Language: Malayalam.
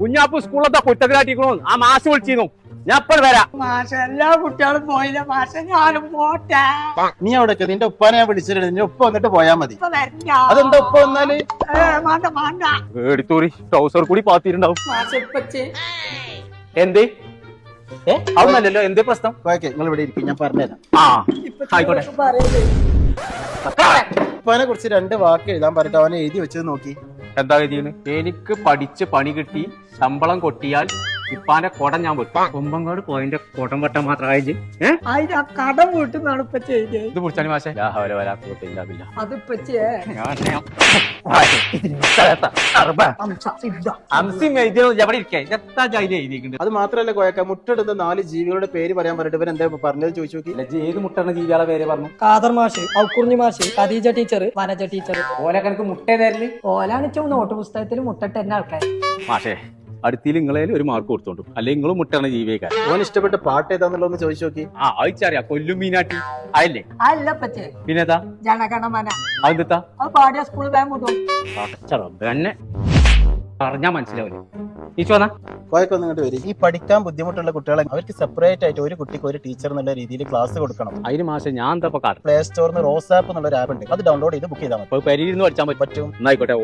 കുഞ്ഞാപ്പ് സ്കൂളിലത്തെ കുറ്റത്തിലാട്ടിക്കണോ ആ മാഷ് വിളിച്ചിരുന്നു. ഞാൻ എപ്പോൾ വരാം. മാഷ എല്ലാ കുട്ടികളും പോയില്ല മാഷ, ഞാനും പോട്ടെ. നീ അവിടെ നിന്റെ ഉപ്പാനെ ഞാൻ വിളിച്ചിട്ടുണ്ട്. നിന്റെ ഉപ്പ വന്നിട്ട് പോയാ മതി. ഇപ്പൊ വരില്ല. അതെന്താ ഉപ്പ വന്നാല്? വേണ്ട വേണ്ട. എടുത്തോറി ട്രൗസർ കൂടി പാത്തിട്ടുണ്ടാവും. മാഷ ഇപ്പച്ചി എന്തേ അതൊന്നല്ലല്ലോ. എന്തേ പ്രശ്നം? ഓക്കെ, നിങ്ങൾ ഇവിടെ ഇരിക്കും, ഞാൻ പറഞ്ഞുതരാം. ആ ആയിക്കോട്ടെ. ഉപ്പാനെ കുറിച്ച് 2 വാക്ക് എഴുതാൻ പറഞ്ഞിട്ട് അവനെ എഴുതി വെച്ചത് നോക്കി. എന്താ ഗതിയാണ്? എനിക്ക് പഠിച്ച് പണി കിട്ടി ശമ്പളം കൊട്ടിയാൽ ഇപ്പാന്റെ കൊടം ഞാൻ വെട്ടും. കൊമ്പങ്ങാട് പോയിന്റെ കൊടം വെട്ടാൻ മാത്രമായിട്ട് അതിന് ആ കടം വീട്ടുന്നാണ് ഇപ്പൊ ചെയ്തത്. ഇത് കുടിച്ചാണ് മാഷെ. അതിപ്പച്ചേ അത് മാത്രല്ല കോയക്ക, മുട്ടെടുത്ത 4 ജീവികളുടെ പേര് പറയാൻ പറഞ്ഞിട്ട് ഇവൻ എന്താ പറഞ്ഞത് ചോദിച്ചു നോക്കി. ഏത് മുട്ടാണ് ജീവികളെ പേര് പറഞ്ഞു? കാദർ മാഷ്, ഔക്കുറിഞ്ഞി മാഷ്, ഖദീജ ടീച്ചർ, വനജ ടീച്ചർ. ഓലൊക്കെ എനിക്ക് മുട്ട തരല്. ഓലാണ് നോട്ട് പുസ്തകത്തിൽ മുട്ടിട്ട് തന്നെ ആൾക്കാർ. മാഷേ അടുത്തിൽ നിങ്ങളേലും ഒരു മാർക്ക് കൊടുത്തോണ്ടു, അല്ലെങ്കിൽ നിങ്ങളും മുട്ടാണ് ജീവിക്കാൻ. ഓൻ ഇഷ്ടപ്പെട്ട പാട്ട് ഏതാന്നുള്ളതെന്ന് ചോദിച്ചു നോക്കി. ആ അയച്ചറിയാ കൊല്ലും മീനാട്ടി അയല്ലേ. അല്ല പച്ചേ പിന്നെതാ ജനഗണമന അതെത്താ അത് പാടിയ സ്കൂളിൽ വേഗം വിടും. തന്നെ പറഞ്ഞാ മനസ്സിലാവില്ല. ഈ ചോദാ കോയക്ക ഒന്ന് ഇങ്ങോട്ട് വരും. ഈ പഠിക്കാൻ ബുദ്ധിമുട്ടുള്ള കുട്ടികളെ അവർക്ക് സെപ്പറേറ്റ് ആയിട്ട് ഒരു കുട്ടിക്ക് ഒരു ടീച്ചർ എന്നുള്ള രീതിയിൽ ക്ലാസ് കൊടുക്കണം. അതിന് മാഷെ ഞാൻ എന്താ കാട്ടും? പ്ലേ സ്റ്റോറിൽ നിന്ന് റോസ് ആപ്പ് എന്നുള്ള ഒരു ആപ്പ് ഉണ്ട്, അത് ഡൗൺലോഡ് ചെയ്ത് ബുക്ക് ചെയ്താൽ മതി. പരിയിരുന്ന് പഠിച്ചാൻ പറ്റും. പറ്റും. എന്നായിക്കോട്ടെ.